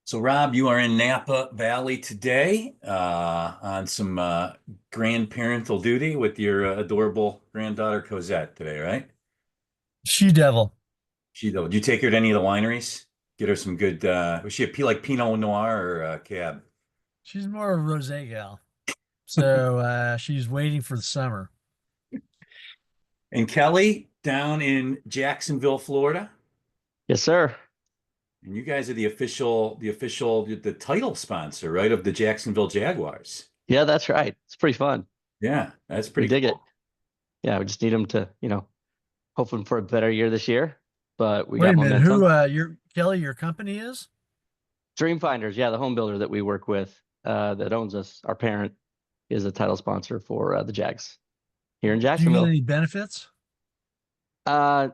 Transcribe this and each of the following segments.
So, Rob, you are in Napa Valley today on some grandparental duty with your adorable granddaughter Cosette today, right? She Devil. Did you take her to any of the wineries? Get her some good, was she a like Pinot Noir or Cab? She's more of a rosé gal. So she's waiting for the summer. And Kelly down in Jacksonville, Florida. Yes, sir. And you guys are the title sponsor, right, of the Jacksonville Jaguars. Yeah, that's right. It's pretty fun. Yeah, that's We pretty dig it. cool. Yeah, we just need them to, hoping for a better year this year, but we Wait got a minute, who momentum. your Kelly, your company is? Dream Finders, yeah, the home builder that we work with, that owns us, our parent is a title sponsor for the Jags here in Do you get Jacksonville. any benefits? Uh,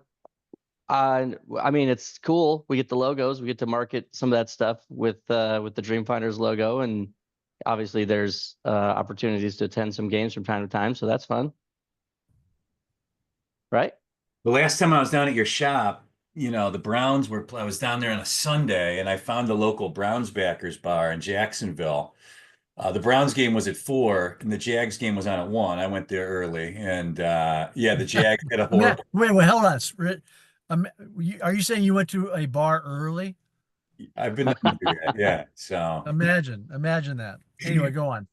I mean, it's cool. We get the logos. We get to market some of that stuff with the Dream Finders logo, and obviously there's opportunities to attend some games from time to time, so that's fun, right? The last time I was down at your shop, the I was down there on a Sunday and I found the local Browns backers bar in Jacksonville. The Browns game was at 4 and the Jags game was on at 1. I went there early and yeah, the Jags had a horrible. Wait, hold on. Are you saying you went to a bar early? I've been known to do that. Yeah. So, Imagine that. Anyway, go on.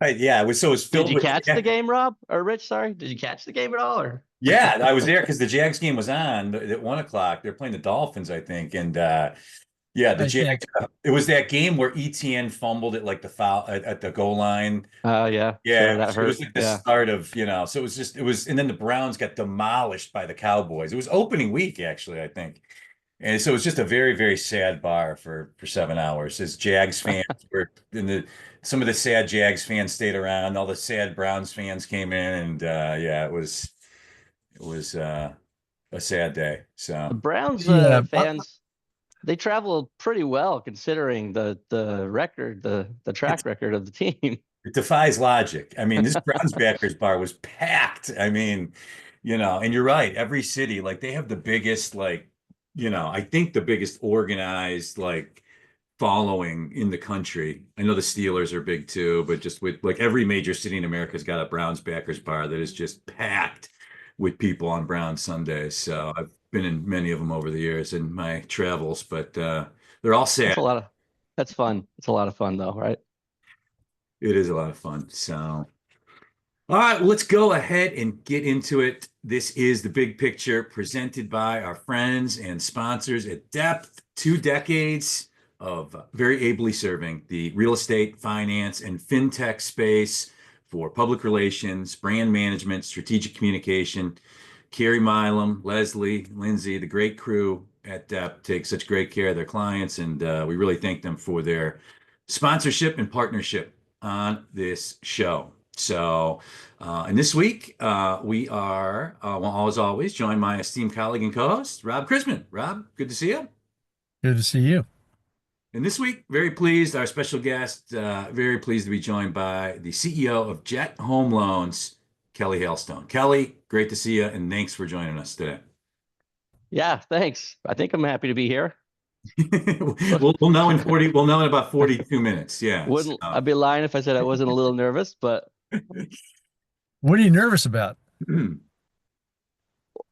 yeah, it was Did filled you with. catch the game, Rob or Rich? Sorry, did you catch the game at all? Or Yeah, I was there because the Jags game was on at 1 o'clock. They're playing the Dolphins, I think. And yeah, the I Jags. think. It was that game where ETN fumbled it like the foul at the goal line. Oh yeah, Yeah, sure, that it was hurt. like the Yeah. start of, so and then the Browns got demolished by the Cowboys. It was opening week, actually, I think. And so it was just a very, very sad bar for 7 hours. As Jags fans were in some of the sad Jags fans stayed around, all the sad Browns fans came in, and yeah, it was a sad day. The So Browns Yeah. fans, they travel pretty well considering the record, the it, track record of the team. it defies logic. I mean, this Browns backers bar was packed. I mean, and you're right. Every city, like they have the biggest, like, I think the biggest organized, like, following in the country. I know the Steelers are big too, but just with like every major city in America's got a Browns backers bar that is just packed with people on Brown Sundays. So I've been in many of them over the years in my travels, but they're all That's a sad. lot of that's fun. It's a lot of fun though, right? It is a lot of fun. So, all right, well, let's go ahead and get into it. This is the big picture presented by our friends and sponsors at Depth. 2 decades of very ably serving the real estate, finance, and fintech space for public relations, brand management, strategic communication. Carrie Milam, Leslie, Lindsay, the great crew at Depth take such great care of their clients, and we really thank them for their sponsorship and partnership on this show. So, and this week, we are, well, as always, joined by my esteemed colleague and co-host, Rob Chrisman. Rob, good to see you. Good to see you. And this week, very pleased, our special guest, very pleased to be joined by the CEO of Jet HomeLoans, Kelley Hailstone. Kelly, great to see you, and thanks for joining us today. Yeah, thanks. I think I'm happy to be here. We'll know in 40, we'll know in about 42 minutes. Yeah. Wouldn't I'd be lying if I said I wasn't a little nervous, but What are you nervous about?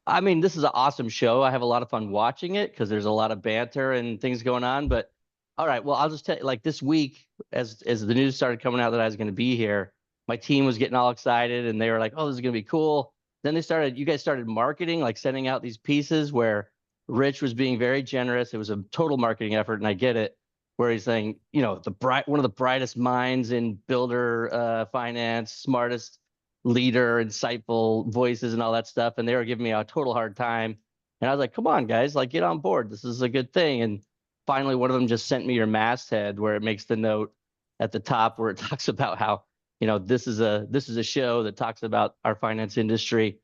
I mean, this is an awesome show. I have a lot of fun watching it because there's a lot of banter and things going on. But all right, well, I'll just tell you, like this week, as the news started coming out that I was going to be here, my team was getting all excited and they were like, "Oh, this is going to be cool." Then you guys started marketing, like sending out these pieces where Rich was being very generous. It was a total marketing effort, and I get it. Where he's saying, one of the brightest minds in builder finance, smartest leader, insightful voices and all that stuff. And they were giving me a total hard time. And I was like, come on, guys, like get on board. This is a good thing. And finally, one of them just sent me your masthead where it makes the note at the top where it talks about how, this is a show that talks about our finance industry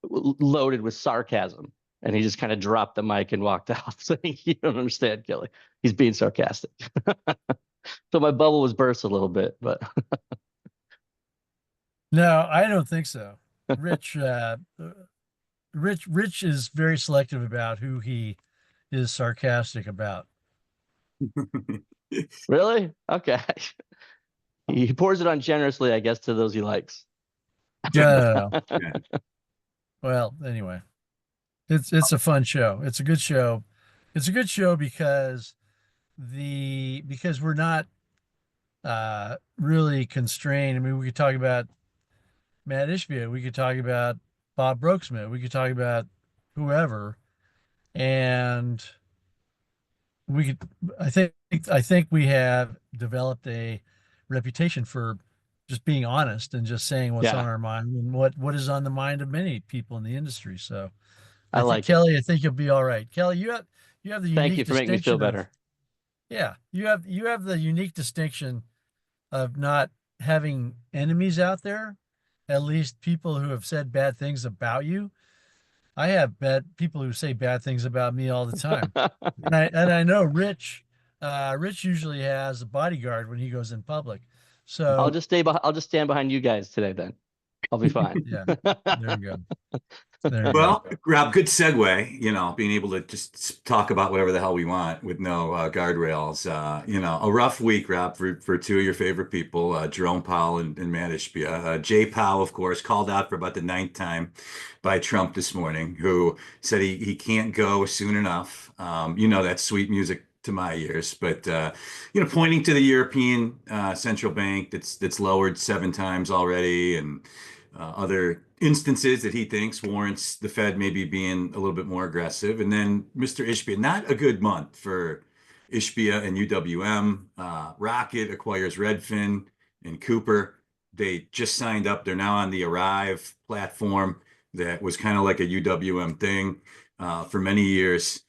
loaded with sarcasm. And he just kind of dropped the mic and walked out saying, you don't understand, Kelly. He's being sarcastic. So my bubble was burst a little bit, but No, I don't think so. Rich, Rich is very selective about who he is sarcastic about. Really? Okay. He pours it on generously, I guess, to those he likes. No. Yeah. Well, anyway, it's a fun show. It's a good show. It's a good show because we're not really constrained. I mean, we could talk about Matt Ishbia, we could talk about Bob Brooksmith, we could talk about whoever, and we could. I think we have developed a reputation for just being honest and just saying what's on Yeah, our mind and what is on the mind of many people in the industry. So I I think like it. Kelley, I think you'll be all right. Kelley, you have the Thank unique you for making me feel distinction of better. yeah, you have the unique distinction of not having enemies out there, at least people who have said bad things about you. I have bad people who say bad things about me all the time. And I know Rich usually has a bodyguard when he goes in public. I'll So just stay behind. I'll just stand behind you guys today. Then I'll be fine. yeah, there you go. There you go. Well, Rob, good segue, being able to just talk about whatever the hell we want with no guardrails. A rough week, Rob, for two of your favorite people, Jerome Powell and Matt Ishbia. Jay Powell, of course, called out for about the ninth time by Trump this morning, who said he can't go soon enough. That's sweet music to my ears, but pointing to the European Central Bank that's lowered 7 times already, and other instances that he thinks warrants the Fed maybe being a little bit more aggressive. And then Mr. Ishbia, not a good month for Ishbia and UWM. Rocket acquires Redfin and Cooper. They just signed up. They're now on the Arrive platform that was kind of like a UWM thing for many years.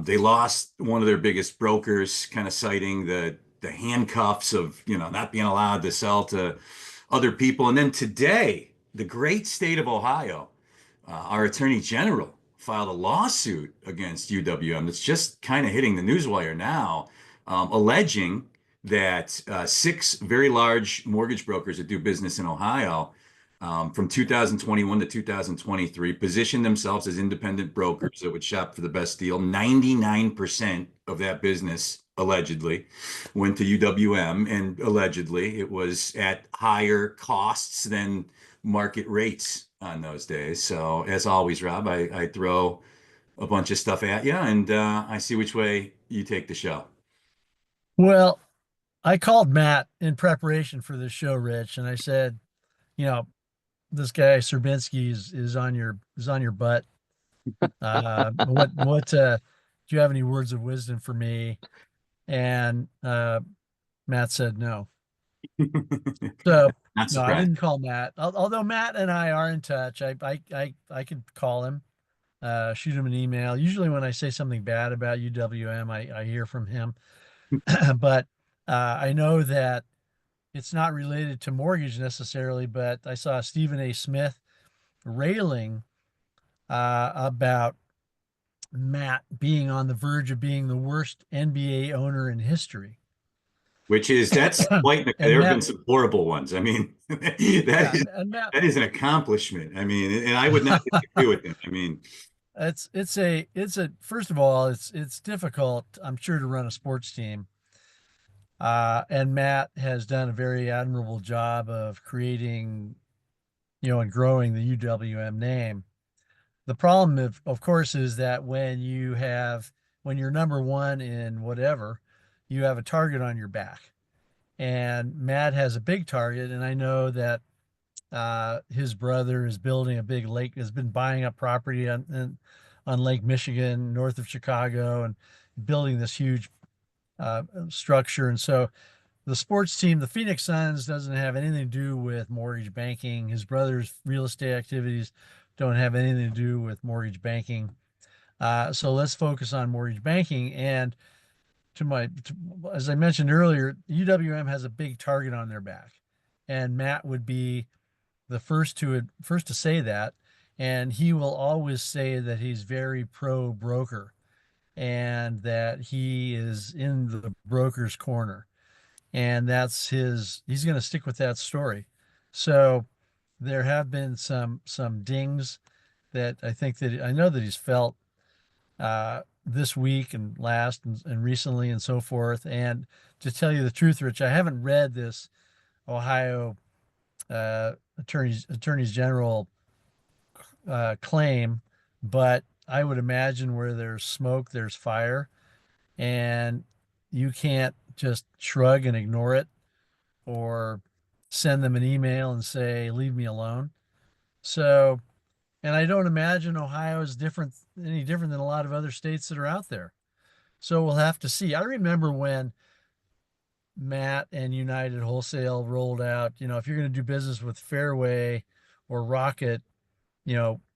They lost one of their biggest brokers, kind of citing the handcuffs of not being allowed to sell to other people. And then today, the great state of Ohio, our attorney general filed a lawsuit against UWM that's just kind of hitting the newswire now, alleging that 6 very large mortgage brokers that do business in Ohio from 2021 to 2023 positioned themselves as independent brokers that would shop for the best deal. 99% of that business allegedly went to UWM, and allegedly it was at higher costs than market rates on those days. So as always, Rob, I throw a bunch of stuff at you, and I see which way you take the show. Well, I called Matt in preparation for this show, Rich, and I said, you know, this guy Serbinsky is on your butt. What do you have any words of wisdom for me? And Matt said no. So Not no, I surprised. didn't call Matt. Although Matt and I are in touch, I could call him, shoot him an email. Usually when I say something bad about UWM, I hear from him. But I know that it's not related to mortgage necessarily. But I saw Stephen A. Smith railing about Matt being on the verge of being the worst NBA owner in history. That's quite, And there have been Matt, some horrible ones. I mean, yeah, and Matt, that is an accomplishment. I mean, and I would not disagree with him. I mean, it's a first of all, it's difficult, I'm sure, to run a sports team. And Matt has done a very admirable job of creating, and growing the UWM name. The problem, of course, is that when you're number one in whatever, you have a target on your back. And Matt has a big target, and I know that his brother is building a big lake, has been buying up property on Lake Michigan, north of Chicago, and building this huge structure. And so the sports team, the Phoenix Suns, doesn't have anything to do with mortgage banking. His brother's real estate activities don't have anything to do with mortgage banking. So let's focus on mortgage banking. And as I mentioned earlier, UWM has a big target on their back, and Matt would be the first to say that, and he will always say that he's very pro broker and that he is in the broker's corner, and he's going to stick with that story. So there have been some dings that I know that he's felt this week and last and recently and so forth. And to tell you the truth, Rich, I haven't read this Ohio attorneys general claim, but I would imagine where there's smoke, there's fire, and you can't just shrug and ignore it or send them an email and say, leave me alone. So, and I don't imagine Ohio is any different than a lot of other states that are out there. So we'll have to see. I remember when Matt and United Wholesale rolled out, if you're going to do business with Fairway or Rocket,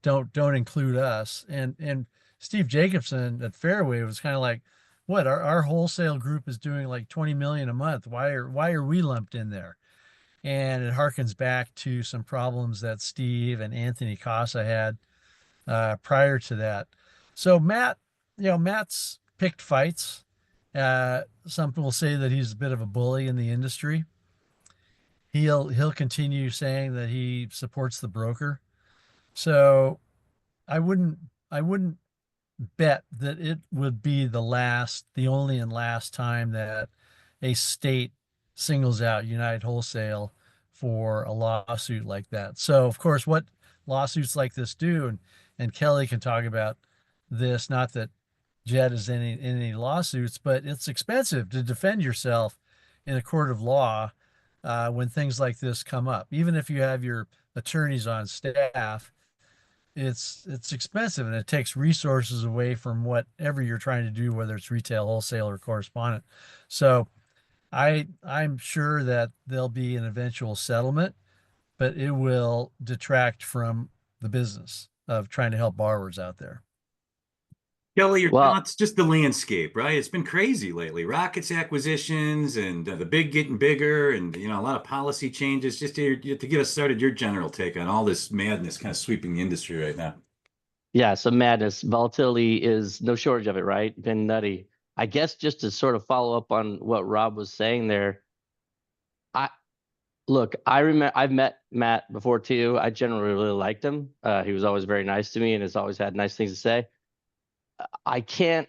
don't include us. And Steve Jacobson at Fairway was kind of like, what, our wholesale group is doing like 20 million a month. Why are we lumped in there? And it harkens back to some problems that Steve and Anthony Casa had prior to that. So Matt's picked fights. Some people say that he's a bit of a bully in the industry. He'll continue saying that he supports the broker. So I wouldn't bet that it would be the only and last time that a state singles out United Wholesale for a lawsuit like that. So of course, what lawsuits like this do, and Kelley can talk about this, not that Jet is in any lawsuits, but it's expensive to defend yourself in a court of law when things like this come up. Even if you have your attorneys on staff, it's expensive, and it takes resources away from whatever you're trying to do, whether it's retail, wholesale, or correspondent. So I'm sure that there'll be an eventual settlement, but it will detract from the business of trying to help borrowers out there. Kelley, your Well, thoughts, just the landscape, right? It's been crazy lately. Rockets acquisitions and the big getting bigger and, a lot of policy changes. Just to get us started, your general take on all this madness kind of sweeping the industry right now. yeah, some madness. Volatility is no shortage of it, right? Been nutty. I guess just to sort of follow up on what Rob was saying there, I look, I remember I've met Matt before too. I generally really liked him. He was always very nice to me and has always had nice things to say. I can't,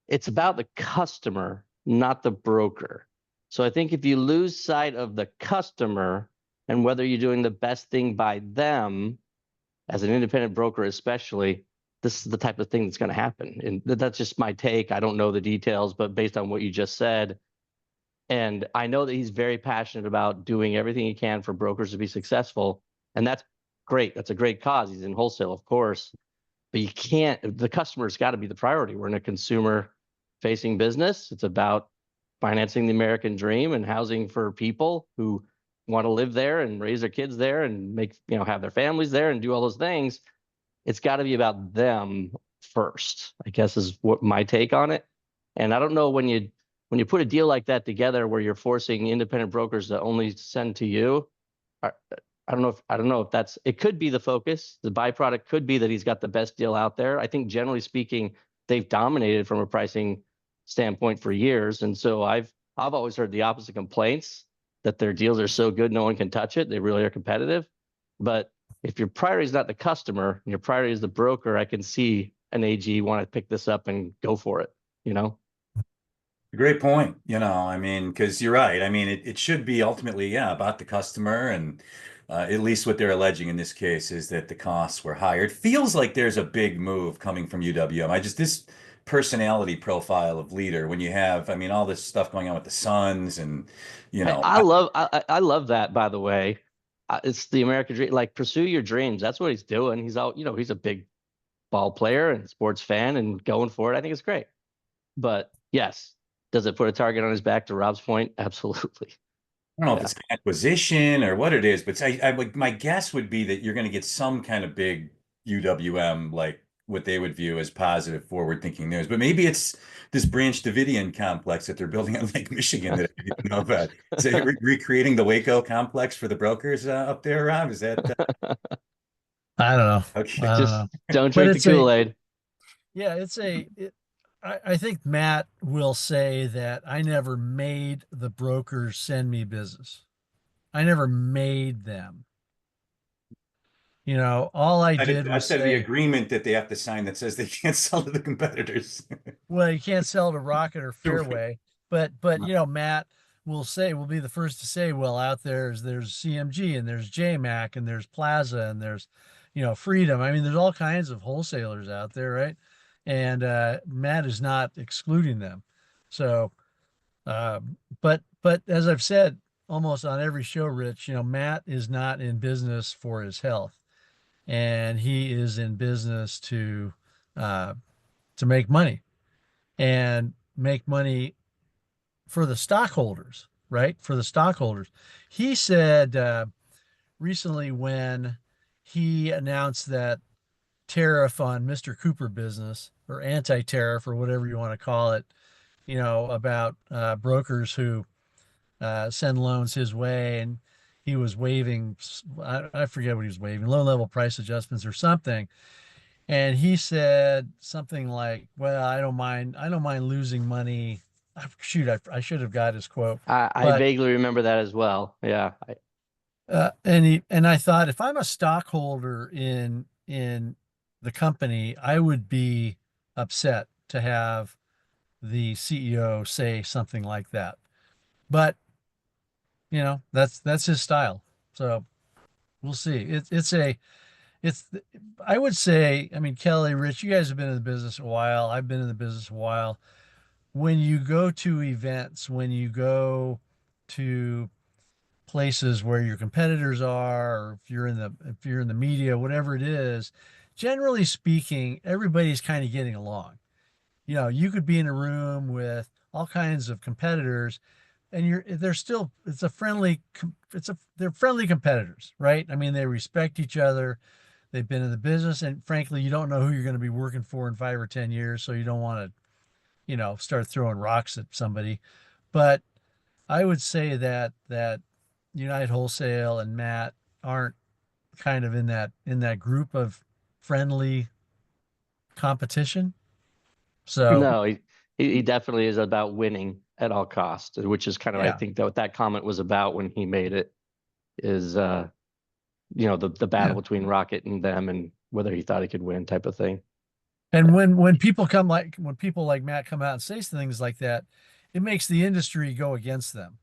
it's about the customer, not the broker. So I think if you lose sight of the customer and whether you're doing the best thing by them, as an independent broker especially, this is the type of thing that's going to happen. And that's just my take. I don't know the details, but based on what you just said, and I know that he's very passionate about doing everything he can for brokers to be successful. And that's great. That's a great cause. He's in wholesale, of course. But you can't, the customer's got to be the priority. We're in a consumer facing business. It's about financing the American dream and housing for people who want to live there and raise their kids there and make, have their families there and do all those things. It's got to be about them first, I guess, is what my take on it. And I don't know, when you put a deal like that together where you're forcing independent brokers to only send to you, I don't know if that's, it could be the focus. The byproduct could be that he's got the best deal out there. I think generally speaking, they've dominated from a pricing standpoint for years. And so I've always heard the opposite complaints, that their deals are so good no one can touch it. They really are competitive. But if your priority is not the customer and your priority is the broker, I can see an AG want to pick this up and go for it, Great point. Because you're right. It should be ultimately, yeah, about the customer. And at least what they're alleging in this case is that the costs were higher. It feels like there's a big move coming from UWM. This personality profile of leader, when you have, all this stuff going on with the Suns and, I love that, by the way. It's the American dream. Like, pursue your dreams. That's what he's doing. He's out, he's a big ball player and sports fan and going for it. I think it's great. But yes, does it put a target on his back, to Rob's point? Absolutely. I don't know if it's acquisition or what it is, but my guess would be that you're going to get some kind of big UWM, like what they would view as positive forward-thinking news. But maybe it's this Branch Davidian complex that they're building on Lake Michigan that I didn't know about. Is it recreating the Waco complex for the brokers up there, Rob? Is that? I don't know. Okay. I don't Just know. don't drink the Kool-Aid. Yeah, I think Matt will say that I never made the brokers send me business. I never made them. All I I did did, was outside of the say, agreement that they have to sign that says they can't sell to the competitors. well, you can't sell to Rocket or Fairway, but Matt will be the first to say, well, out there's CMG and there's JMac and there's Plaza and there's, Freedom. I mean, there's all kinds of wholesalers out there, right? And Matt is not excluding them. So, but as I've said almost on every show, Rich, Matt is not in business for his health, and he is in business uh, to make money and make money for the stockholders, right? For the stockholders. He said recently when he announced that tariff on Mr. Cooper business or anti-tariff or whatever you want to call it, about brokers who send loans his way, and he was waiving, I forget what he was waiving, low level price adjustments or something. And he said something like, "Well, I don't mind losing money." Shoot, I should have got his quote, I but vaguely remember that as well. Yeah. and I thought if I'm a stockholder in the company, I would be upset to have the CEO say something like that. But that's his style. So we'll see. It's I would say, I mean, Kelley, Rich, you guys have been in the business a while. I've been in the business a while. When you go to events, when you go to places where your competitors are, or if you're in the media, whatever it is, generally speaking, everybody's kind of getting along. You could be in a room with all kinds of competitors, and they're friendly competitors, right? I mean, they respect each other. They've been in the business, and frankly, you don't know who you're going to be working for in 5 or 10 years, so you don't want to, start throwing rocks at somebody. But I would say that United Wholesale and Matt aren't kind of in that group of friendly competition. So No, he definitely is about winning at all costs, which is kind of, I yeah, think, that what that comment was about when he made it is, the yeah. battle between Rocket and them and whether he thought he could win type of thing. And when people like Matt come out and say things like that, it makes the industry go against them.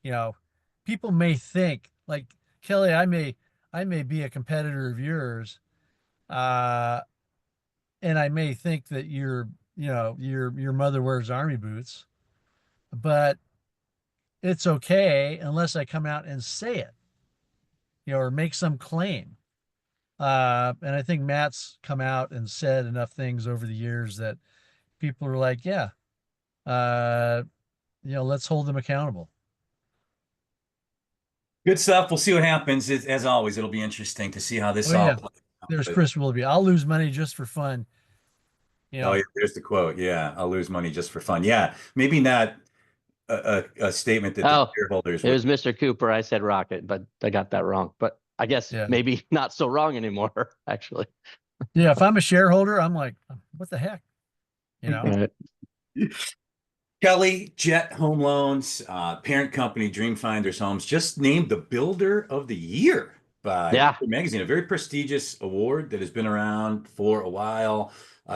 You know, People may think like Kelley, I may be a competitor of yours, uh, and I may think that your mother wears army boots, but it's okay unless I come out and say it, or make some claim. And I think Matt's come out and said enough things over the years that people are like, yeah, uh, let's hold them accountable. Good stuff. We'll see what happens. As always, it'll be interesting to see how Oh this all yeah, plays out. there's Chris Willoughby. I'll lose money just for fun. You Oh, know, yeah, there's the quote. Yeah, I'll lose money just for fun. Yeah, maybe not a statement that the Oh, shareholders it would. was Mr. Cooper. I said Rocket, but I got that wrong. But I guess yeah, maybe not so wrong anymore, actually. yeah. If I'm a shareholder, I'm like, what the heck? You know? Right. Kelley, Jet HomeLoans, parent company Dreamfinders Homes, just named the Builder of the Year by Yeah. Magazine, a very prestigious award that has been around for a while.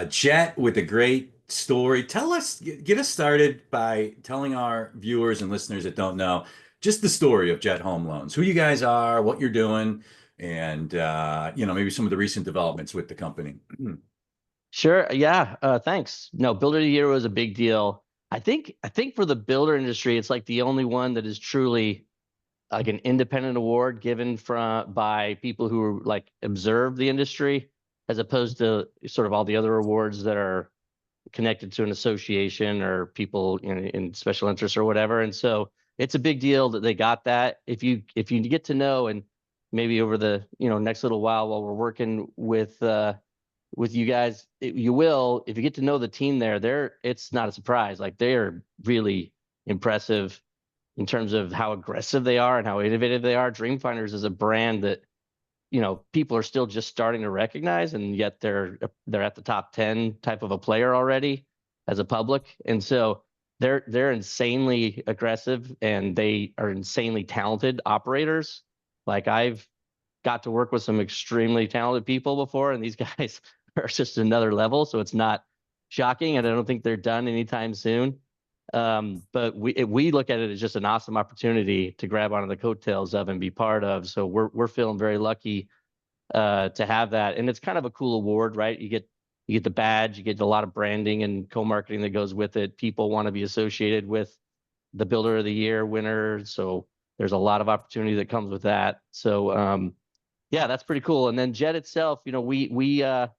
Jet with a great story. Get us started by telling our viewers and listeners that don't know just the story of Jet Home Loans, who you guys are, what you're doing, and maybe some of the recent developments with the company. Sure. Yeah. Thanks. No, Builder of the Year was a big deal. I think for the builder industry, it's like the only one that is truly like an independent award given by people who like observe the industry, as opposed to sort of all the other awards that are connected to an association or people in special interests or whatever. And so it's a big deal that they got that. If you get to know, and maybe over the next little while we're working with you guys, you will, if you get to know the team there, it's not a surprise. Like, they are really impressive in terms of how aggressive they are and how innovative they are. Dreamfinders is a brand that, people are still just starting to recognize, and yet they're at the top 10 type of a player already as a public. And so they're insanely aggressive, and they are insanely talented operators. Like, got to work with some extremely talented people before, and these guys are just another level. So it's not shocking, and I don't think they're done anytime soon. But we look at it as just an awesome opportunity to grab onto the coattails of and be part of. So we're feeling very lucky to have that, and it's kind of a cool award, right? You get the badge, you get a lot of branding and co-marketing that goes with it. People want to be associated with the Builder of the Year winner, so there's a lot of opportunity that comes with that. So yeah, that's pretty cool. And then Jet itself, we are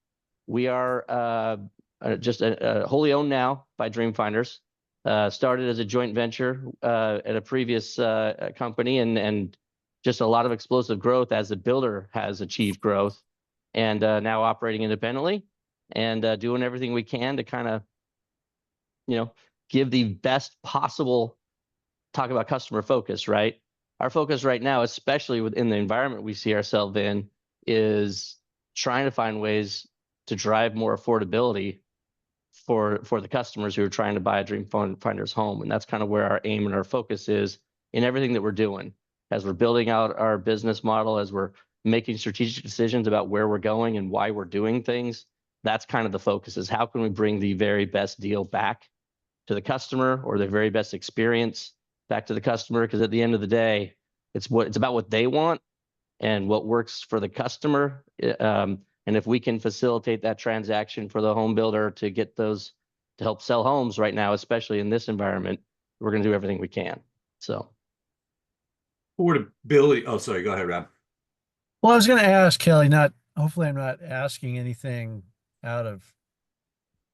just wholly owned now by Dreamfinders. Started as a joint venture at a previous company, and just a lot of explosive growth as the builder has achieved growth, and now operating independently and doing everything we can to kind of, give the best possible, talk about customer focus, right? Our focus right now, especially within the environment we see ourselves in, is trying to find ways to drive more affordability for the customers who are trying to buy a Dreamfinders home. And that's kind of where our aim and our focus is in everything that we're doing. As we're building out our business model, as we're making strategic decisions about where we're going and why we're doing things, that's kind of the focus, is how can we bring the very best deal back to the customer, or the very best experience back to the customer? Because at the end of the day, it's about what they want and what works for the customer. And if we can facilitate that transaction for the home builder to get those, to help sell homes right now, especially in this environment, we're going to do everything we can. So affordability. Oh, sorry. Go ahead, Rob. Well, I was going to ask Kelley, hopefully I'm not asking anything out of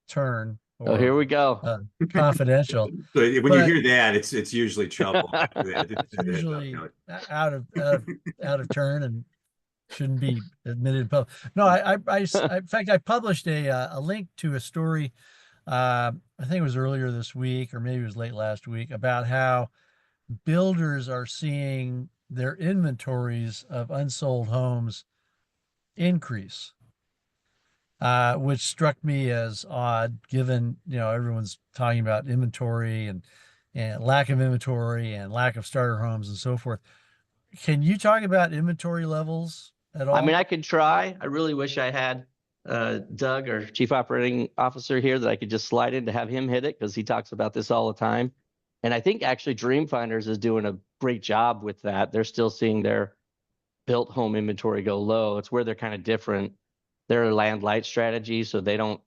turn oh, here or we go. confidential. So when you But hear that, it's usually trouble. it's usually out of turn and shouldn't be admitted in public. No, in fact, I published a link to a story. I think it was earlier this week, or maybe it was late last week, about how builders are seeing their inventories of unsold homes increase, which struck me as odd, given, everyone's talking about inventory and lack of inventory and lack of starter homes and so forth. Can you talk about inventory levels at all? I mean, I could try. I really wish I had Doug, our Chief Operating Officer, here, that I could just slide in to have him hit it, because he talks about this all the time. And I think actually Dreamfinders is doing a great job with that. They're still seeing their built home inventory go low. It's where they're kind of different. They're a land light strategy, so they don't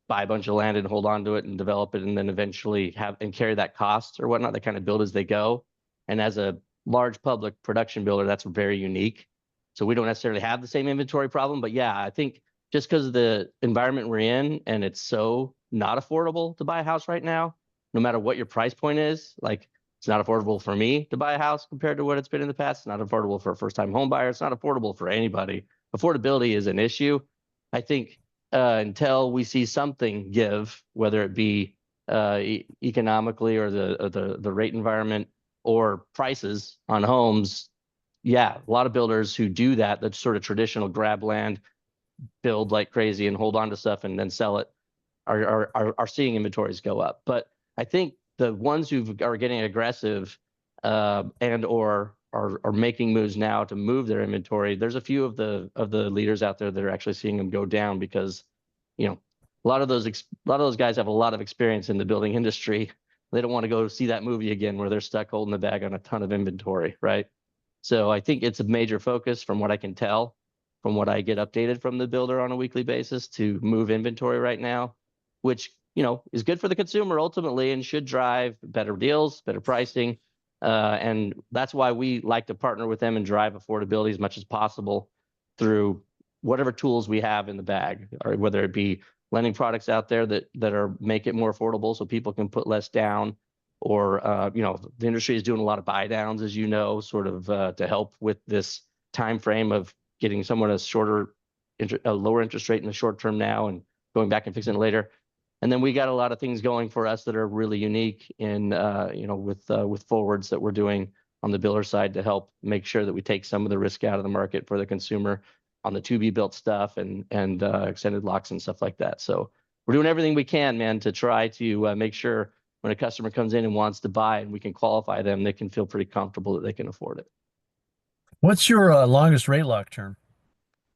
buy a bunch of land and hold on to it and develop it and then eventually have and carry that cost or whatnot. They kind of build as they go. And as a large public production builder, that's very unique. So we don't necessarily have the same inventory problem. But yeah, I think just because of the environment we're in, and it's so not affordable to buy a house right now, no matter what your price point is, like, it's not affordable for me to buy a house compared to what it's been in the past. It's not affordable for a first-time home buyer. It's not affordable for anybody. Affordability is an issue. I think until we see something give, whether it be economically or the rate environment or prices on homes, yeah, a lot of builders who do that sort of traditional grab land, build like crazy and hold on to stuff and then sell it, are seeing inventories go up. But I think the ones who are getting aggressive and or are making moves now to move their inventory, there's a few of the leaders out there that are actually seeing them go down, because a lot of those guys have a lot of experience in the building industry. They don't want to go see that movie again where they're stuck holding the bag on a ton of inventory, right? So I think it's a major focus, from what I can tell, from what I get updated from the builder on a weekly basis, to move inventory right now, which is good for the consumer ultimately and should drive better deals, better pricing. And that's why we like to partner with them and drive affordability as much as possible through whatever tools we have in the bag, or whether it be lending products out there that make it more affordable so people can put less down, or the industry is doing a lot of buy downs, as sort of to help with this time frame of getting someone a lower interest rate in the short term now and going back and fixing it later. And then we got a lot of things going for us that are really unique in, with forwards that we're doing on the builder side to help make sure that we take some of the risk out of the market for the consumer on the to be built stuff and extended locks and stuff like that. So we're doing everything we can, man, to try to make sure when a customer comes in and wants to buy and we can qualify them, they can feel pretty comfortable that they can afford it. What's your longest rate lock term?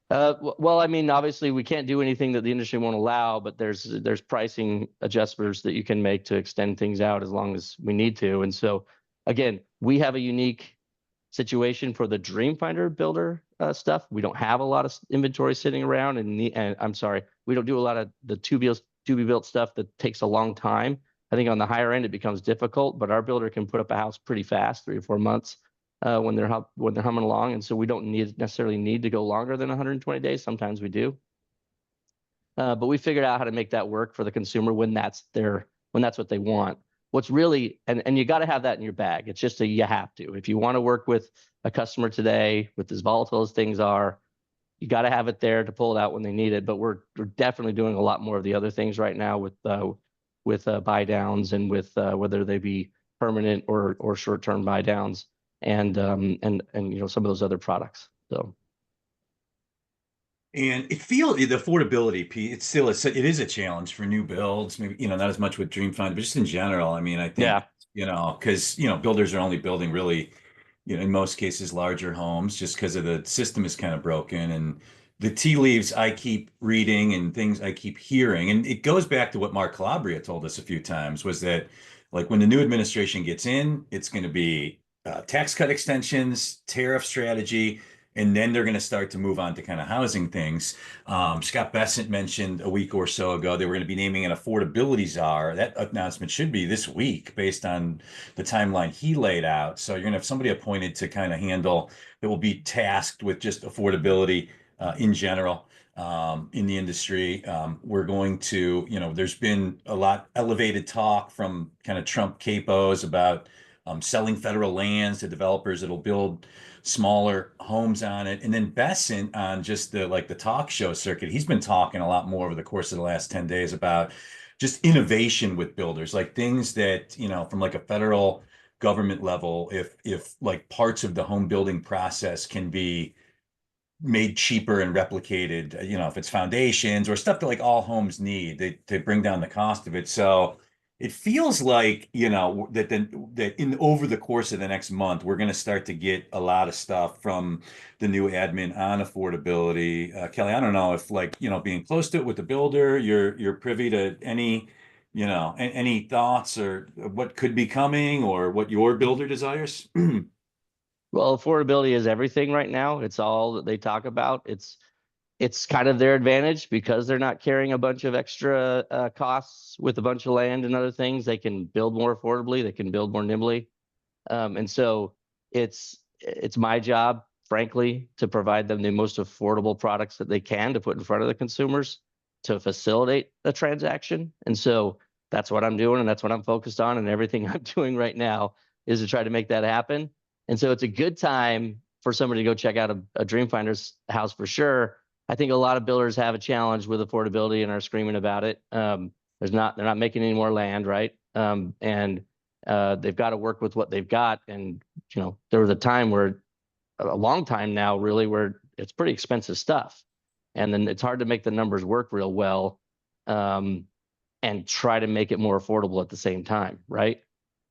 Well, I mean, obviously we can't do anything that the industry won't allow, but there's pricing adjustments that you can make to extend things out as long as we need to. And so again, we have a unique situation for the Dreamfinder builder stuff. We don't have a lot of inventory sitting around, and I'm sorry, we don't do a lot of the to be built stuff that takes a long time. I think on the higher end it becomes difficult, but our builder can put up a house pretty fast, 3 or 4 months when they're humming along, and so we don't necessarily need to go longer than 120 days. Sometimes we do, but we figured out how to make that work for the consumer when that's what they want. What's really, and you got to have that in your bag. It's just you have to. If you want to work with a customer today, with as volatile as things are, you got to have it there to pull it out when they need it. But we're definitely doing a lot more of the other things right now with buy downs, and with whether they be permanent or short-term buy downs, and some of those other products. So. And the affordability piece, it is a challenge for new builds, maybe, not as much with Dream Fund, but just in general. I mean, I think, Yeah. Because, builders are only building really, in most cases, larger homes just because of the system is kind of broken. And the tea leaves I keep reading and things I keep hearing, and it goes back to what Mark Calabria told us a few times, was that like when the new administration gets in, it's going to be tax cut extensions, tariff strategy, and then they're going to start to move on to kind of housing things. Scott Bessent mentioned a week or so ago they were going to be naming an affordability czar. That announcement should be this week based on the timeline he laid out. So you're going to have somebody appointed to kind of handle that will be tasked with just affordability in general in the industry. We're going to, there's been a lot elevated talk from kind of Trump capos about selling federal lands to developers that'll build smaller homes on it. And then Besant on just the talk show circuit, he's been talking a lot more over the course of the last 10 days about just innovation with builders, like things that, from like a federal government level, if like parts of the home building process can be made cheaper and replicated, if it's foundations or stuff that like all homes need, they bring down the cost of it. So it feels like, that in over the course of the next month, we're going to start to get a lot of stuff from the new admin on affordability. Kelley, I don't know if being close to it with the builder, you're privy to any, any thoughts or what could be coming or what your builder desires. Well, affordability is everything right now. It's all that they talk about. It's kind of their advantage because they're not carrying a bunch of extra costs with a bunch of land and other things. They can build more affordably. They can build more nimbly. And so it's my job, frankly, to provide them the most affordable products that they can to put in front of the consumers to facilitate a transaction. And so that's what I'm doing, and that's what I'm focused on. And everything I'm doing right now is to try to make that happen. And so it's a good time for somebody to go check out a Dreamfinder's house for sure. I think a lot of builders have a challenge with affordability and are screaming about it. They're not making any more land, right? And they've got to work with what they've got. And there was a time where, a long time now, really, where it's pretty expensive stuff, and then it's hard to make the numbers work real well, and try to make it more affordable at the same time, right?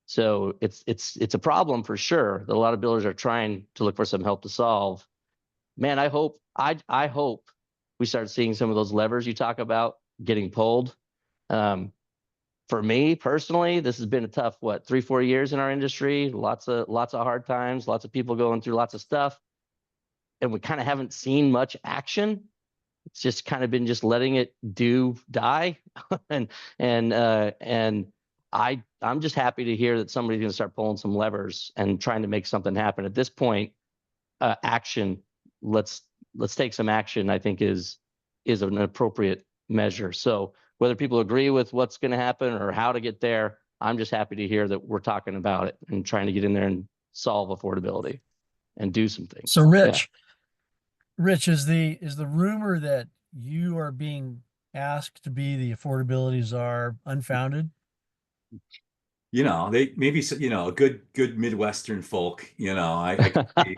So it's a problem for sure that a lot of builders are trying to look for some help to solve. Man, I hope we start seeing some of those levers you talk about getting pulled. For me personally, this has been a tough 3-4 years in our industry. Lots of hard times, lots of people going through lots of stuff, and we kind of haven't seen much action. It's just kind of been just letting it die, and I'm just happy to hear that somebody's going to start pulling some levers and trying to make something happen. At this point, action. Let's take some action, I think is an appropriate measure. So whether people agree with what's going to happen or how to get there, I'm just happy to hear that we're talking about it and trying to get in there and solve affordability and do some things. So Rich, is the rumor that you are being asked to be the affordability czar unfounded? They maybe, a good Midwestern folk, I could see,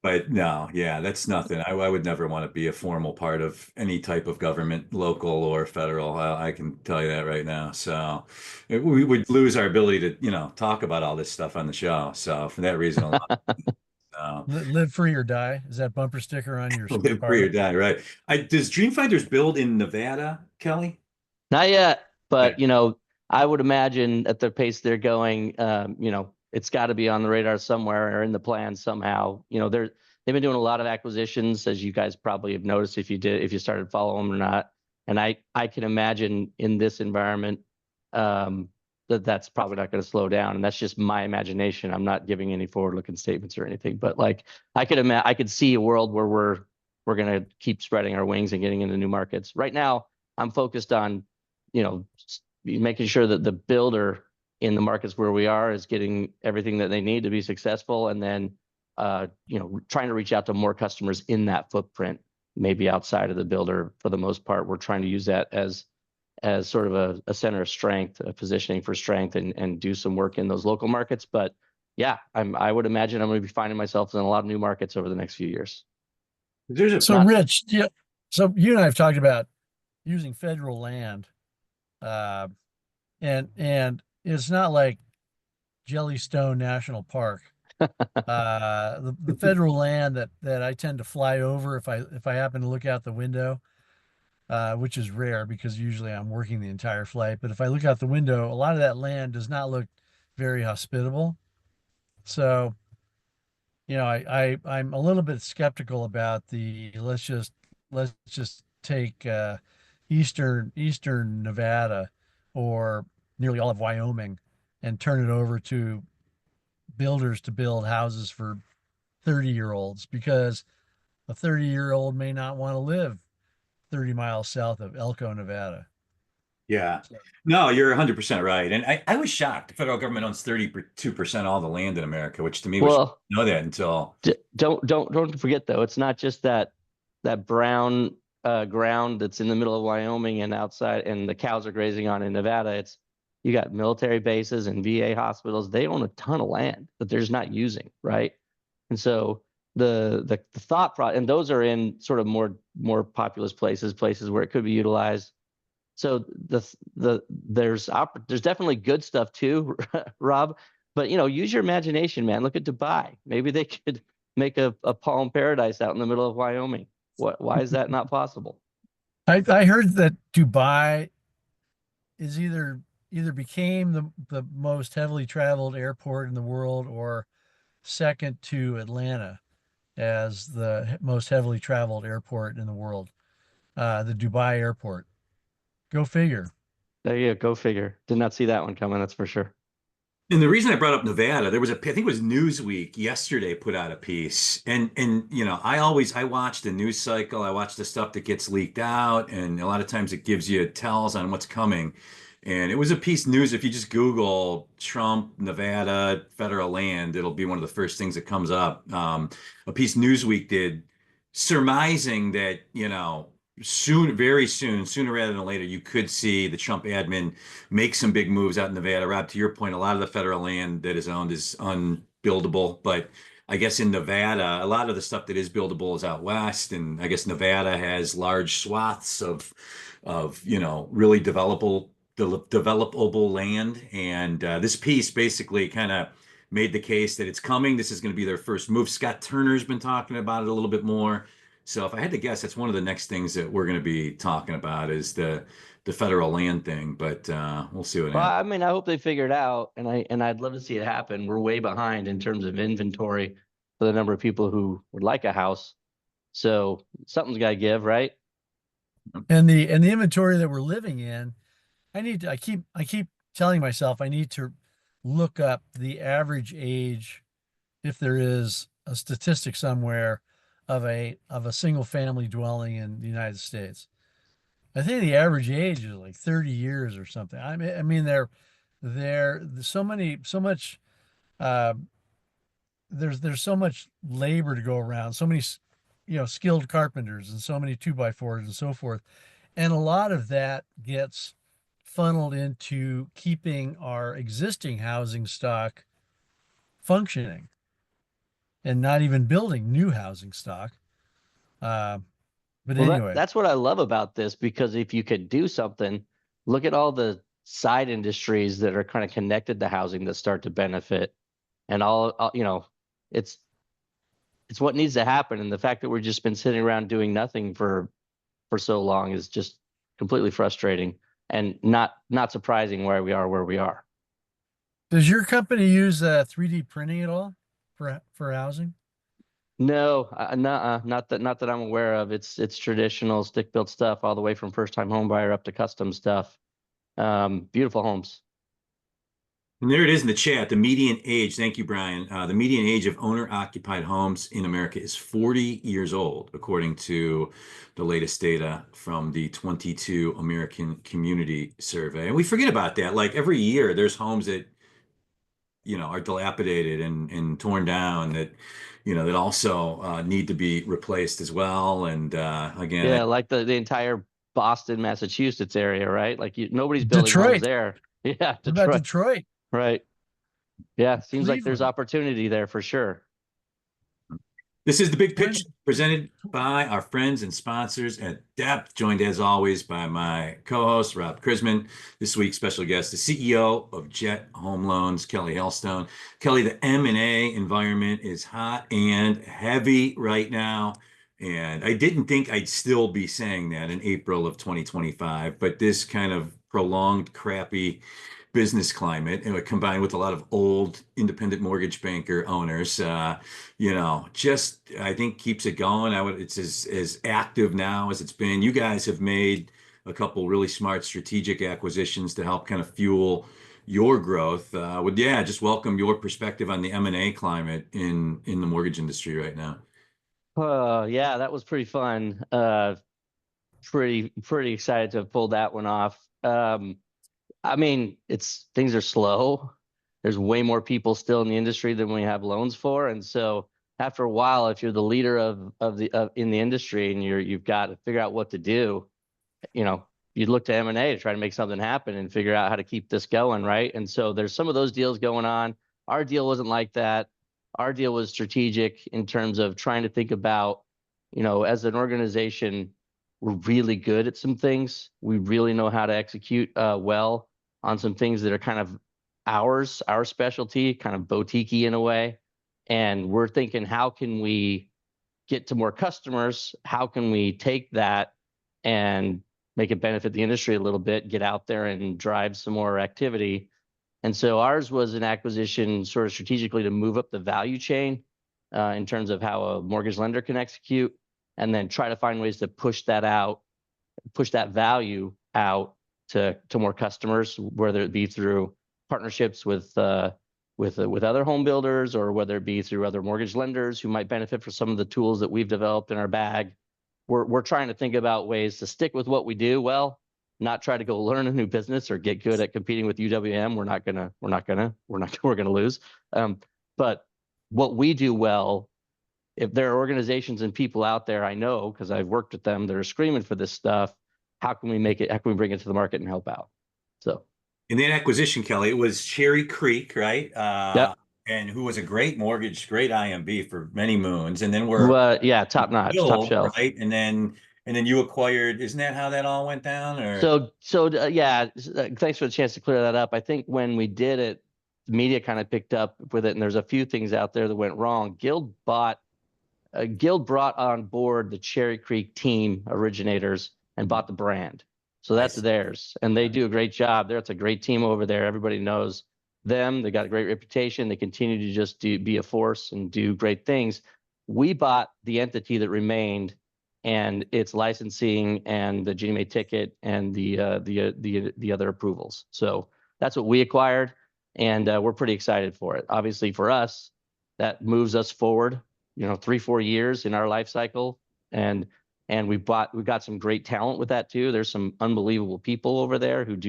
but no, yeah, that's nothing. I would never want to be a formal part of any type of government, local or federal. I can tell you that right now. So we would lose our ability to, talk about all this stuff on the show. So for that reason alone, Live free or die. Is that bumper sticker on your Live free car? or die, right? Does Dreamfinders build in Nevada, Kelly? Not yet, Okay. but I would imagine at the pace they're going, it's got to be on the radar somewhere or in the plan somehow. They've been doing a lot of acquisitions, as you guys probably have noticed if you started following them or not. And I can imagine in this environment that's probably not going to slow down. And that's just my imagination. I'm not giving any forward-looking statements or anything, but like I could see a world where we're going to keep spreading our wings and getting into new markets. Right now, I'm focused on making sure that the builder in the markets where we are is getting everything that they need to be successful, and then trying to reach out to more customers in that footprint, maybe outside of the builder. For the most part, we're trying to use that as sort of a center of strength, a positioning for strength, and do some work in those local markets. But yeah, I would imagine I'm going to be finding myself in a lot of new markets over the next few years. There's a So Rich, yeah. So you and I have talked about using federal land, uh, and it's not like Jellystone National Park. The federal land that I tend to fly over if I happen to look out the window, which is rare because usually I'm working the entire flight. But if I look out the window, a lot of that land does not look very hospitable. So, I'm a little bit skeptical about the let's just take eastern Nevada or nearly all of Wyoming and turn it over to builders to build houses for 30-year-olds, because a 30-year-old may not want to live 30 miles south of Elko, Nevada. Yeah. So, No, you're 100% right. And I was shocked. The federal government owns 32% of all the land in America, which to me was Well, know that until don't forget though, it's not just that brown ground that's in the middle of Wyoming and outside, and the cows are grazing on in Nevada. It's you got military bases and VA hospitals. They own a ton of land that they're just not using, right? And so the thought pro, and those are in sort of more populous places where it could be utilized. So there's definitely good stuff too, Rob. But use your imagination, man. Look at Dubai. Maybe they could make a palm paradise out in the middle of Wyoming. Why is that not possible? I heard that Dubai is either became the most heavily traveled airport in the world, or second to Atlanta as the most heavily traveled airport in the world. The Dubai airport. Go figure. There you go. Go figure. Did not see that one coming. That's for sure. and the reason I brought up Nevada, there was I think it was Newsweek yesterday put out a piece. And I watch the news cycle, I watch the stuff that gets leaked out, and a lot of times it gives you tells on what's coming. And it was a piece news. If you just Google Trump, Nevada, federal land, it'll be one of the first things that comes up. A piece Newsweek did surmising that, very soon, sooner rather than later, you could see the Trump admin make some big moves out in Nevada. Rob, to your point, a lot of the federal land that is owned is unbuildable, but I guess in Nevada, a lot of the stuff that is buildable is out west, and I guess Nevada has large swaths of really developable land. And this piece basically kind of made the case that it's coming. This is going to be their first move. Scott Turner's been talking about it a little bit more. So if I had to guess, that's one of the next things that we're going to be talking about is the federal land thing. But we'll see what Well, happens. I mean, I hope they figure it out, and I'd love to see it happen. We're way behind in terms of inventory for the number of people who would like a house. So something's got to give, right? And the inventory that we're living in, I keep telling myself I need to look up the average age, if there is a statistic somewhere, of a single family dwelling in the United States. I think the average age is like 30 years or something. I mean, there's so much, uh, there's so much labor to go around, so many, skilled carpenters and so many 2x4s and so forth. And a lot of that gets funneled into keeping our existing housing stock functioning and not even building new housing stock. Uh, but Well, anyway, that's what I love about this, because if you could do something, look at all the side industries that are kind of connected to housing that start to benefit, and it's it's what needs to happen. And the fact that we've just been sitting around doing nothing for so long is just completely frustrating and not surprising why we are where we are. Does your company use 3D printing at all for housing? No, not that I'm aware of. It's traditional stick built stuff all the way from first time home buyer up to custom stuff. Beautiful homes. And there it is in the chat. The median age, thank you, Brian. The median age of owner-occupied homes in America is 40 years old, according to the latest data from the 22 American Community Survey. And we forget about that. Like every year, there's homes that, are dilapidated and torn down that, that also need to be replaced as well. And again, Yeah, like the entire Boston, Massachusetts area, right? Like nobody's building homes Detroit. there. Yeah, What about Detroit. Detroit? Right. Yeah, seems like there's Cleveland. opportunity there for sure. this is the big When- picture presented by our friends and sponsors at Depth, joined as always by my co-host, Rob Krisman. This week's special guest, the CEO of Jet Home Loans, Kelley Hailstone. Kelley, the M&A environment is hot and heavy right now. And I didn't think I'd still be saying that in April of 2025, but this kind of prolonged, crappy business climate, and combined with a lot of old independent mortgage banker owners, just I think keeps it going. It's as active now as it's been. You guys have made a couple really smart strategic acquisitions to help kind of fuel your growth. Just welcome your perspective on the M&A climate in the mortgage industry right now. Yeah, that was pretty fun. Pretty excited to have pulled that one off. I mean, things are slow. There's way more people still in the industry than we have loans for, and so after a while, if you're the leader in the industry and you've got to figure out what to do, you'd look to M&A to try to make something happen and figure out how to keep this going, right? And so there's some of those deals going on. Our deal wasn't like that. Our deal was strategic in terms of trying to think about, as an organization, we're really good at some things. We really know how to execute well on some things that are kind of our specialty, kind of boutique-y in a way. And we're thinking, how can we get to more customers? How can we take that and make it benefit the industry a little bit, get out there and drive some more activity? And so ours was an acquisition sort of strategically to move up the value chain in terms of how a mortgage lender can execute, and then try to find ways to push that value out to more customers, whether it be through partnerships with other home builders, or whether it be through other mortgage lenders who might benefit from some of the tools that we've developed in our bag. We're trying to think about ways to stick with what we do well, not try to go learn a new business or get good at competing with UWM. We're gonna lose. But what we do well, if there are organizations and people out there, I know because I've worked with them, that are screaming for this stuff, how can we bring it to the market and help out? So In that acquisition, Kelley, it was Cherry Creek, right? Yep. And who was a great mortgage, great IMB for many moons. And then Yeah, top notch, top shelf. right? And then you acquired, isn't that how that all went down? Or Yeah, thanks for the chance to clear that up. I think when we did it, the media kind of picked up with it, and there's a few things out there that went wrong. Guild brought on board the Cherry Creek team originators and bought the brand. So that's theirs, and they do a great job. It's a great team over there. Everybody knows them. They got a great reputation. They continue to just be a force and do great things. We bought the entity that remained, and its licensing and the Ginnie Mae ticket and the other approvals. So that's what we acquired, and we're pretty excited for it. Obviously, for us, that moves us forward, 3-4 years in our life cycle, and we've got some great talent with that too. There's some unbelievable people over there who've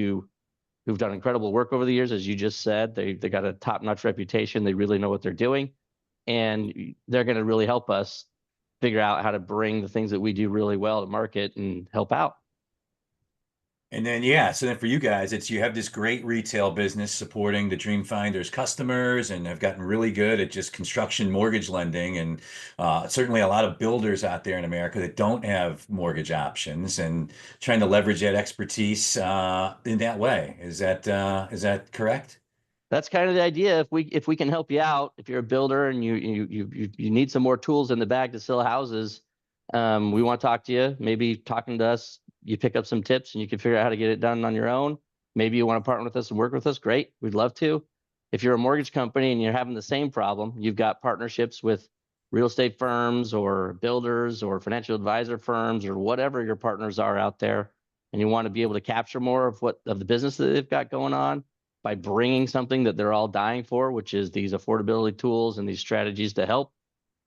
done incredible work over the years, as you just said. They got a top-notch reputation. They really know what they're doing, and they're going to really help us figure out how to bring the things that we do really well to market and help out. And then, so then for you guys, you have this great retail business supporting the Dream Finders customers, and have gotten really good at just construction mortgage lending. And certainly a lot of builders out there in America that don't have mortgage options, and trying to leverage that expertise in that way. Is that correct? that's kind of the idea. If we can help you out, if you're a builder and you need some more tools in the bag to sell houses, we want to talk to you. Maybe talking to us, you pick up some tips and you can figure out how to get it done on your own. Maybe you want to partner with us and work with us. Great, we'd love to. If you're a mortgage company and you're having the same problem, you've got partnerships with real estate firms or builders or financial advisor firms or whatever your partners are out there, and you want to be able to capture more of the business that they've got going on by bringing something that they're all dying for, which is these affordability tools and these strategies to help,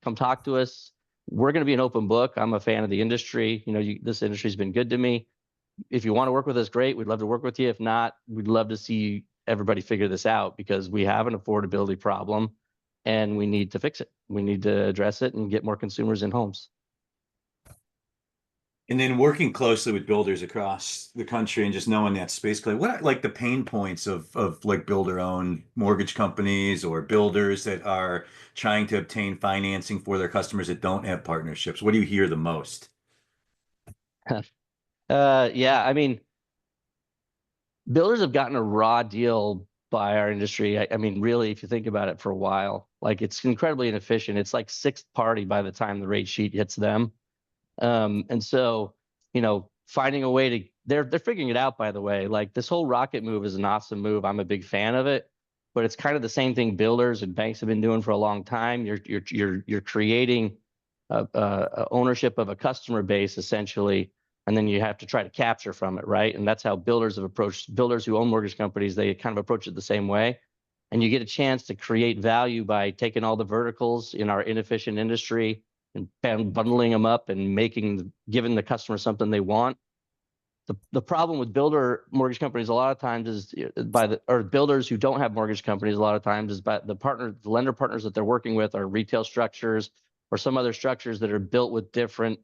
come talk to us. We're going to be an open book. I'm a fan of the industry. This industry's been good to me. If you want to work with us, great. We'd love to work with you. If not, we'd love to see everybody figure this out, because we have an affordability problem and we need to fix it. We need to address it and get more consumers in homes. And then working closely with builders across the country and just knowing that space, Clay, what are like the pain points of like builder-owned mortgage companies or builders that are trying to obtain financing for their customers that don't have partnerships? What do you hear the most? Yeah, I mean, builders have gotten a raw deal by our industry. I mean, really, if you think about it for a while, like it's incredibly inefficient. It's like sixth party by the time the rate sheet hits them. And so, finding a way to, they're figuring it out, by the way. Like this whole rocket move is an awesome move. I'm a big fan of it, but it's kind of the same thing builders and banks have been doing for a long time. You're creating a ownership of a customer base essentially, and then you have to try to capture from it, right? And that's how builders have approached, builders who own mortgage companies. They kind of approach it the same way. And you get a chance to create value by taking all the verticals in our inefficient industry and bundling them up and giving the customer something they want. The problem with builder mortgage companies a lot of times is or builders who don't have mortgage companies a lot of times is by the lender partners that they're working with are retail structures or some other structures that are built with different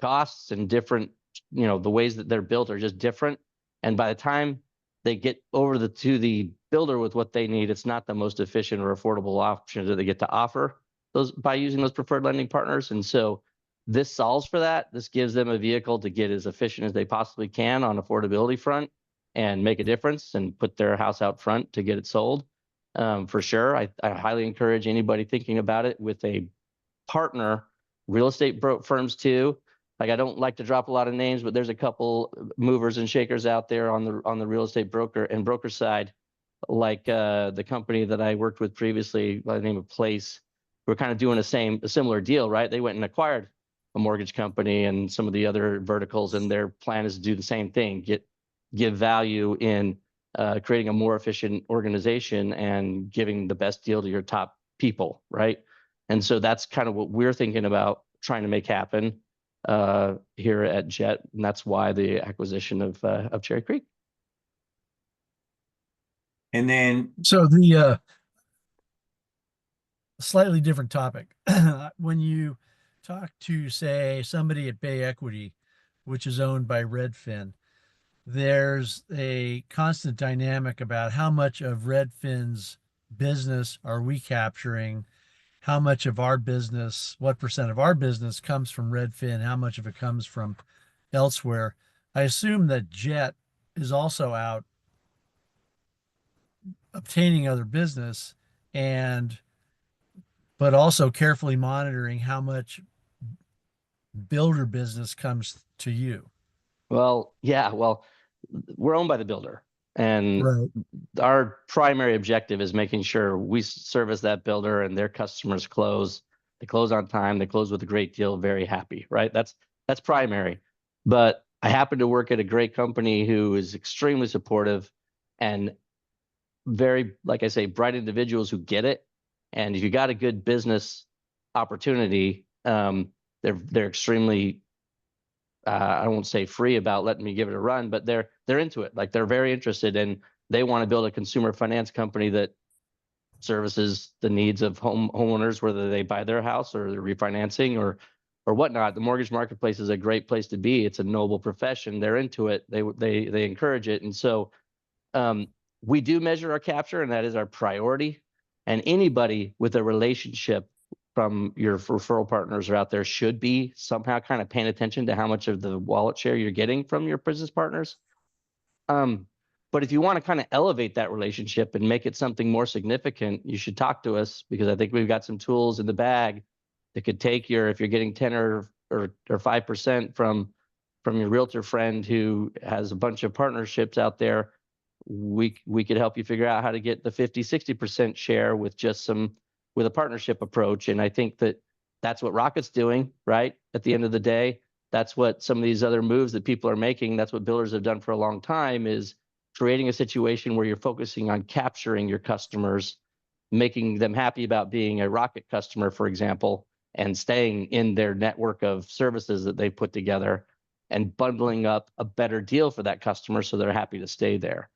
costs and different, the ways that they're built are just different. And by the time they get over to the builder with what they need, it's not the most efficient or affordable option that they get to offer those by using those preferred lending partners. And so this solves for that. This gives them a vehicle to get as efficient as they possibly can on affordability front and make a difference and put their house out front to get it sold. For sure. I highly encourage anybody thinking about it with a partner, real estate firms too. Like I don't like to drop a lot of names, but there's a couple movers and shakers out there on the real estate broker side, like the company that I worked with previously by the name of Place. We're kind of doing a similar deal, right? They went and acquired a mortgage company and some of the other verticals, and their plan is to do the same thing, give value in creating a more efficient organization and giving the best deal to your top people, right? And so that's kind of what we're thinking about trying to make happen here at Jet, and that's why the acquisition of Cherry Creek. And then, so the slightly different topic. When you talk to, say, somebody at Bay Equity, which is owned by Redfin, there's a constant dynamic about how much of Redfin's business are we capturing, how much of our business, what percent of our business comes from Redfin, how much of it comes from elsewhere. I assume that Jet is also out obtaining other business but also carefully monitoring how much builder business comes to you. Well, yeah, we're owned by the builder, and Right. our primary objective is making sure we service that builder and their customers close. They close on time, they close with a great deal, very happy, right? That's primary. But I happen to work at a great company who is extremely supportive and very, like I say, bright individuals who get it. And if you got a good business opportunity, they're extremely, I won't say free about letting me give it a run, but they're into it. Like they're very interested, and they want to build a consumer finance company that services the needs of homeowners, whether they buy their house or they're refinancing or whatnot. The mortgage marketplace is a great place to be. It's a noble profession. They're into it. They encourage it, and so we do measure our capture, and that is our priority. And anybody with a relationship from your referral partners are out there should be somehow kind of paying attention to how much of the wallet share you're getting from your business partners. But if you want to kind of elevate that relationship and make it something more significant, you should talk to us, because I think we've got some tools in the bag that could take your, if you're getting 10 or 5% from your realtor friend who has a bunch of partnerships out there, we could help you figure out how to get the 50-60% share with a partnership approach. And I think that's what Rocket's doing, right? At the end of the day, that's what some of these other moves that people are making, that's what builders have done for a long time, is creating a situation where you're focusing on capturing your customers, making them happy about being a Rocket customer, for example, and staying in their network of services that they put together, and bundling up a better deal for that customer so they're happy to stay there.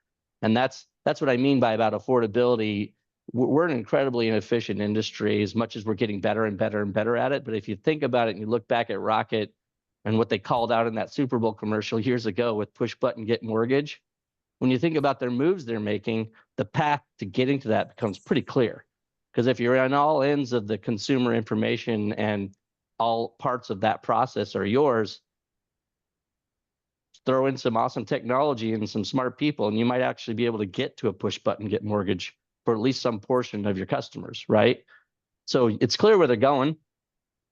And that's what I mean by about affordability. We're an incredibly inefficient industry, as much as we're getting better and better and better at it. But if you think about it and you look back at Rocket and what they called out in that Super Bowl commercial years ago with push button, get mortgage, when you think about their moves they're making, the path to getting to that becomes pretty clear. Because if you're on all ends of the consumer information and all parts of that process are yours, throw in some awesome technology and some smart people, and you might actually be able to get to a push button, get mortgage for at least some portion of your customers, right? So it's clear where they're going.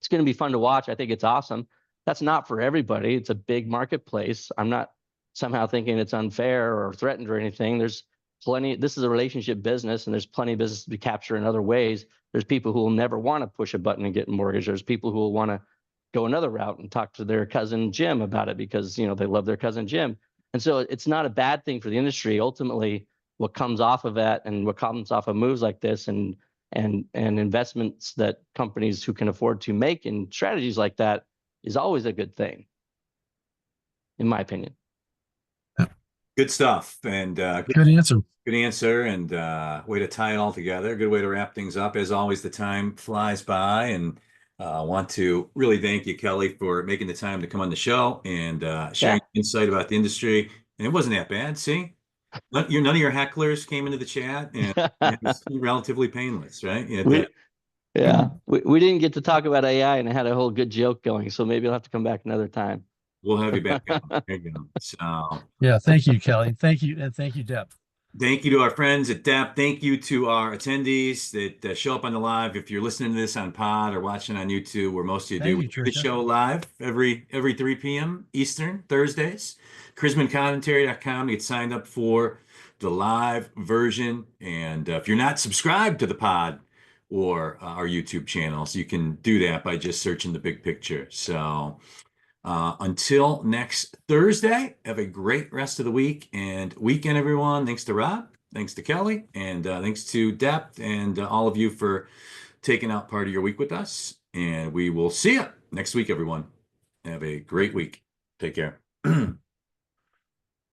It's going to be fun to watch. I think it's awesome. That's not for everybody. It's a big marketplace. I'm not somehow thinking it's unfair or threatened or anything. There's plenty. This is a relationship business, and there's plenty of business to be captured in other ways. There's people who will never want to push a button and get a mortgage. There's people who will want to go another route and talk to their cousin Jim about it because, they love their cousin Jim. And so it's not a bad thing for the industry. Ultimately, what comes off of that and what comes off of moves like this and investments that companies who can afford to make in strategies like that is always a good thing, in my opinion. Good stuff. And Good answer. good answer, and way to tie it all together. Good way to wrap things up. As always, the time flies by, and I want to really thank you, Kelley, for making the time to come on the show and sharing insight about the industry. And it wasn't that bad. See, none of your hecklers came into the chat, and it was relatively painless, right? We didn't get to talk about AI, and I had a whole good joke going, so maybe I'll have to come back another time. We'll have you back on. There you go. So, yeah, thank you, Kelley. Thank you, and thank you, Deb. thank you to our friends at DEP. Thank you to our attendees that show up on the live. If you're listening to this on pod or watching on YouTube, where most of you do, we do the show live every 3 p.m. Eastern, Thursdays. ChrismanCommentary.com to get signed up for the live version. And if you're not subscribed to the pod or our YouTube channels, you can do that by just searching The Big Picture. So until next Thursday, have a great rest of the week and weekend, everyone. Thanks to Rob, thanks to Kelley, and thanks to Dep and all of you for taking out part of your week with us. And we will see you next week, everyone. Have a great week. Take care.